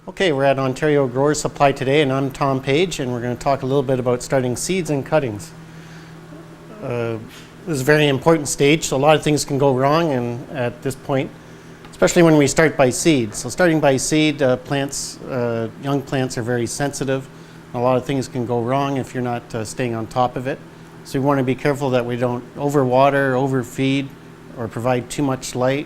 Okay, we're at Ontario Grower Supply today, and I'm Tom Page, and we're going to talk a little bit about starting seeds and cuttings. This is a very important stage, so a lot of things can go wrong and at this point, especially when we start by seed. So starting by seed, young plants are very sensitive. A lot of things can go wrong if you're not staying on top of it. So we want to be careful that we don't overwater, overfeed, or provide too much light,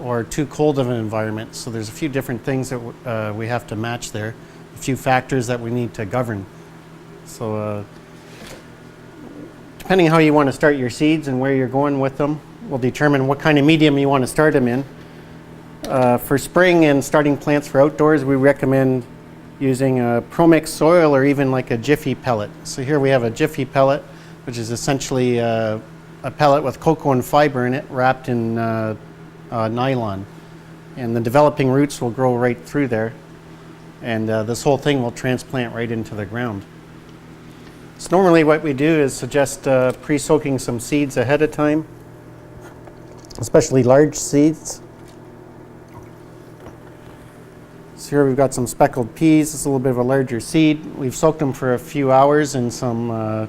or too cold of an environment. So there's a few different things that we have to match there, a few factors that we need to govern. So depending how you want to start your seeds and where you're going with them will determine what kind of medium you want to start them in. For spraying and starting plants for outdoors, we recommend using a ProMix soil or even like a Jiffy pellet. So here we have a Jiffy pellet, which is essentially a pellet with cocoa and fiber in it wrapped in nylon, and the developing roots will grow right through there, and this whole thing will transplant right into the ground. So normally what we do is suggest pre-soaking some seeds ahead of time, especially large seeds. So here we've got some speckled peas. It's a little bit of a larger seed. We've soaked them for a few hours in some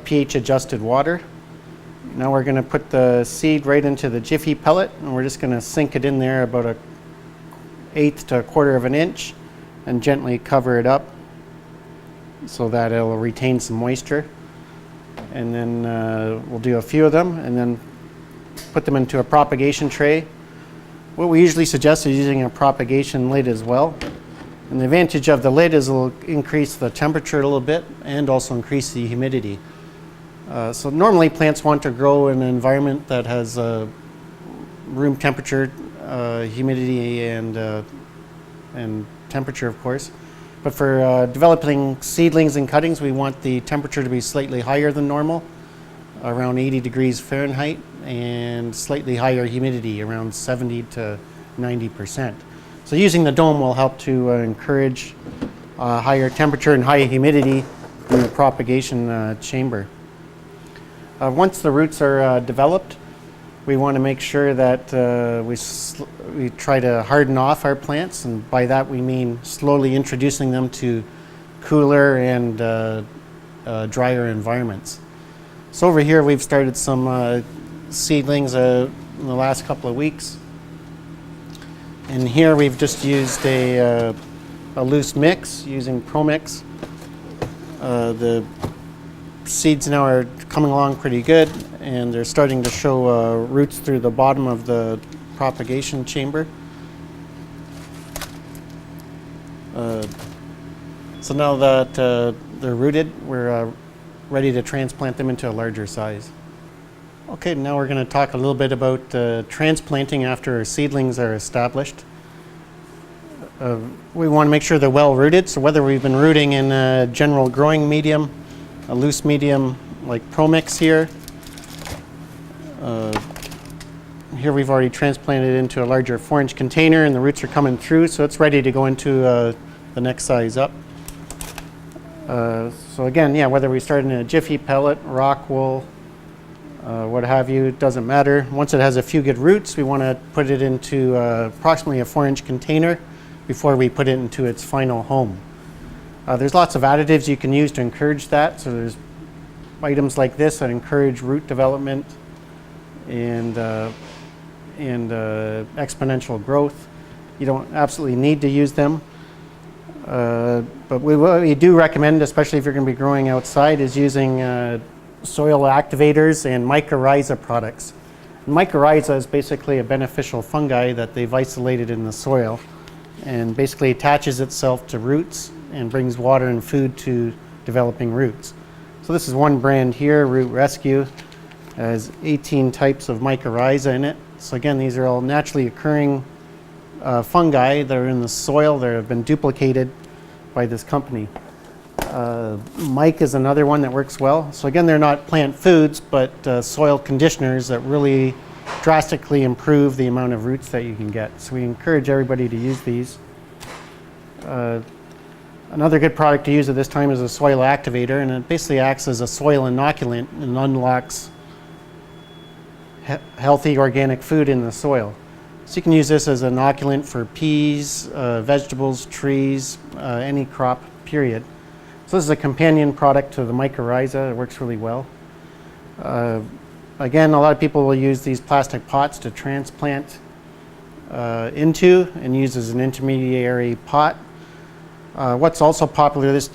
pH adjusted water. Now we're going to put the seed right into the Jiffy pellet, and we're just going to sink it in there about an eighth to a quarter of an inch and gently cover it up so that it'll retain some moisture. And then we'll do a few of them and then put them into a propagation tray. What we usually suggest is using a propagation lid as well. And the advantage of the lid is it'll increase the temperature a little bit and also increase the humidity. So normally plants want to grow in an environment that has room temperature, humidity, and temperature, of course. But for developing seedlings and cuttings, we want the temperature to be slightly higher than normal, around 80 degrees Fahrenheit, and slightly higher humidity, around 70 to 90%. So using the dome will help to encourage higher temperature and higher humidity in the propagation chamber. Once the roots are developed, we want to make sure that we try to harden off our plants, and by that we mean slowly introducing them to cooler and drier environments. So over here we've started some seedlings in the last couple of weeks, and here we've just used a loose mix using ProMix. The seeds now are coming along pretty good, and they're starting to show roots through the bottom of the propagation chamber. So now that they're rooted, we're ready to transplant them into a larger size. Okay, now we're going to talk a little bit about transplanting after our seedlings are established. We want to make sure they're well rooted, so whether we've been rooting in a general growing medium, a loose medium like ProMix here. Here we've already transplanted it into a larger 4-inch container, and the roots are coming through, so it's ready to go into the next size up. So again, yeah, whether we start in a Jiffy pellet, rock wool, what have you, it doesn't matter. Once it has a few good roots, we want to put it into approximately a 4-inch container before we put it into its final home. There's lots of additives you can use to encourage that. So there's items like this that encourage root development and exponential growth. You don't absolutely need to use them. But what we do recommend, especially if you're going to be growing outside, is using soil activators and mycorrhiza products. And mycorrhiza is basically a beneficial fungi that they've isolated in the soil, and basically attaches itself to roots and brings water and food to developing roots. So this is one brand here, Root Rescue. It has 18 types of mycorrhiza in it. So again, these are all naturally occurring fungi that are in the soil that have been duplicated by this company. Mike is another one that works well. So again, they're not plant foods, but soil conditioners that really drastically improve the amount of roots that you can get. So we encourage everybody to use these. Another good product to use at this time is a soil activator, and it basically acts as a soil inoculant and unlocks healthy organic food in the soil. So you can use this as an inoculant for peas, vegetables, trees, any crop, period. So this is a companion product to the mycorrhiza. It works really well. Again, a lot of people will use these plastic pots to transplant into and use as an intermediary pot. What's also popular this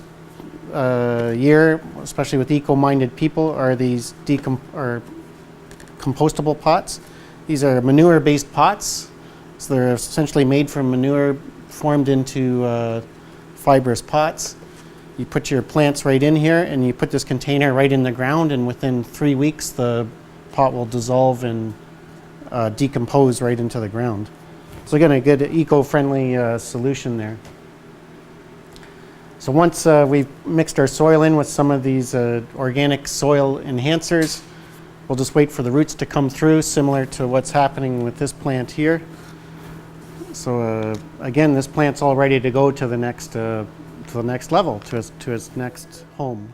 year, especially with eco-minded people, are these compostable pots. These are manure-based pots, so they're essentially made from manure formed into fibrous pots. You put your plants right in here and you put this container right in the ground, and within 3 weeks the pot will dissolve and decompose right into the ground. So again, a good eco-friendly solution there. So once we've mixed our soil in with some of these organic soil enhancers, we'll just wait for the roots to come through, similar to what's happening with this plant here. So again, this plant's all ready to go to the next level, to its next home.